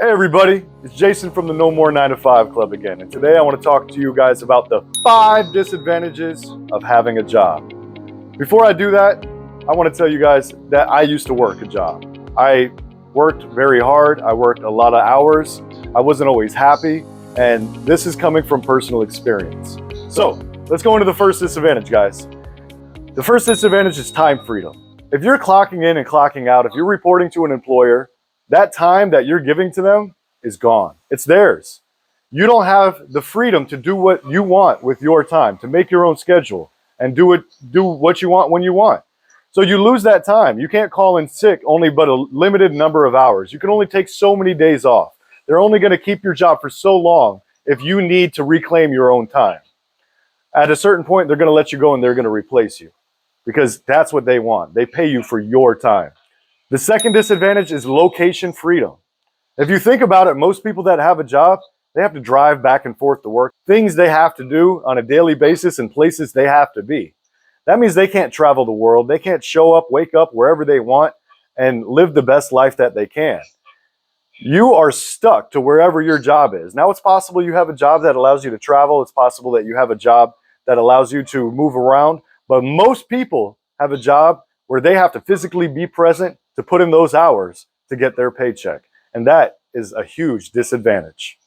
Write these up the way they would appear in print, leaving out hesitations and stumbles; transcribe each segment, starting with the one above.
Hey everybody, it's Jason from the No More 9 to 5 Club again, and today I want to talk to you guys about the 5 disadvantages of having a job. Before I do that, I want to tell you guys that I used to work a job. I worked very hard, I worked a lot of hours, I wasn't always happy, and this is coming from personal experience. So, let's go into the first disadvantage, guys. The first disadvantage is time freedom. If you're clocking in and clocking out, if you're reporting to an employer, that time that you're giving to them is gone. It's theirs. You don't have the freedom to do what you want with your time, to make your own schedule and do what you want when you want. So you lose that time. You can't call in sick only but a limited number of hours. You can only take so many days off. They're only going to keep your job for so long if you need to reclaim your own time. At a certain point, they're going to let you go and they're going to replace you because that's what they want. They pay you for your time. The second disadvantage is location freedom. If you think about it, most people that have a job, they have to drive back and forth to work, things they have to do on a daily basis and places they have to be. That means they can't travel the world. They can't show up, wake up wherever they want and live the best life that they can. You are stuck to wherever your job is. Now, it's possible you have a job that allows you to travel. It's possible that you have a job that allows you to move around. But most people have a job where they have to physically be present to put in those hours to get their paycheck. And that is a huge disadvantage.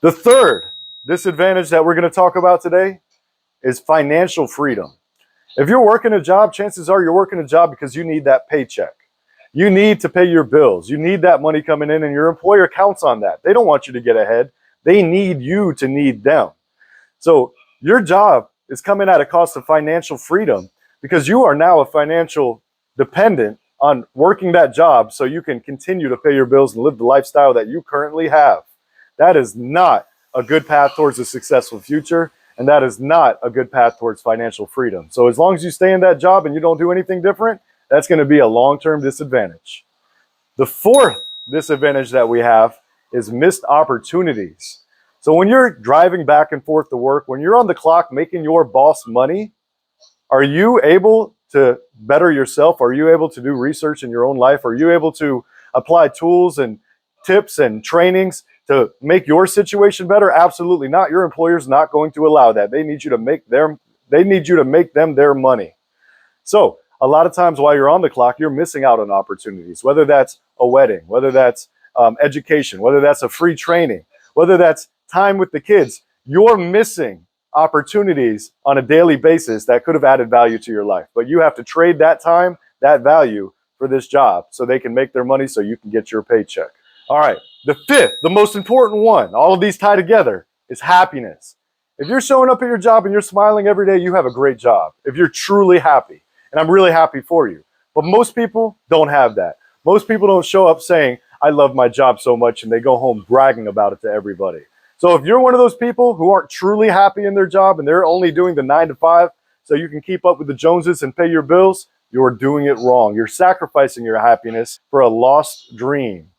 The third disadvantage that we're going to talk about today is financial freedom. If you're working a job, chances are you're working a job because you need that paycheck. You need to pay your bills. You need that money coming in, and your employer counts on that. They don't want you to get ahead. They need you to need them. So your job is coming at a cost of financial freedom because you are now a financial dependent on working that job so you can continue to pay your bills and live the lifestyle that you currently have. That is not a good path towards a successful future, and that is not a good path towards financial freedom. So as long as you stay in that job and you don't do anything different, that's going to be a long-term disadvantage. The fourth disadvantage that we have is missed opportunities. So when you're driving back and forth to work, when you're on the clock making your boss money, are you able to better yourself? Are you able to do research in your own life? Are you able to apply tools and tips and trainings to make your situation better? Absolutely not. Your employer's not going to allow that. They need you to make them their money. So a lot of times while you're on the clock, you're missing out on opportunities, whether that's a wedding, whether that's education, whether that's a free training, whether that's time with the kids. You're missing opportunities on a daily basis that could have added value to your life. But you have to trade that time, that value for this job so they can make their money so you can get your paycheck. All right, the fifth, the most important one, all of these tie together, is happiness. If you're showing up at your job and you're smiling every day, you have a great job. If you're truly happy, and I'm really happy for you. But most people don't have that. Most people don't show up saying, I love my job so much, and they go home bragging about it to everybody. So if you're one of those people who aren't truly happy in their job and they're only doing the 9 to 5 so you can keep up with the Joneses and pay your bills, you're doing it wrong. You're sacrificing your happiness for a lost dream.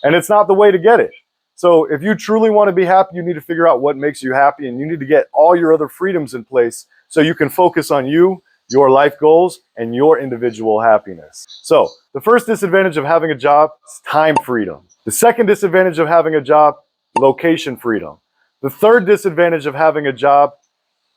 And it's not the way to get it. So if you truly want to be happy, you need to figure out what makes you happy, and you need to get all your other freedoms in place so you can focus on you, your life goals, and your individual happiness. So the first disadvantage of having a job is time freedom. The second disadvantage of having a job, location freedom. The third disadvantage of having a job,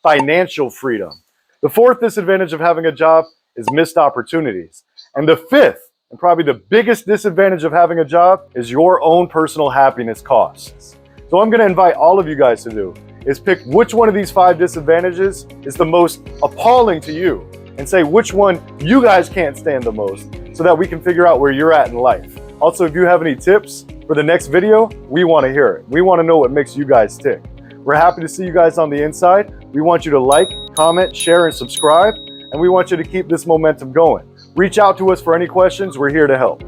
financial freedom. The fourth disadvantage of having a job is missed opportunities. And the fifth, and probably the biggest disadvantage of having a job, is your own personal happiness costs. So I'm going to invite all of you guys to do is pick which one of these 5 disadvantages is the most appalling to you and say which one you guys can't stand the most so that we can figure out where you're at in life. Also, if you have any tips for the next video, we want to hear it. We want to know what makes you guys tick. We're happy to see you guys on the inside. We want you to like, comment, share, and subscribe, and we want you to keep this momentum going. Reach out to us for any questions. We're here to help.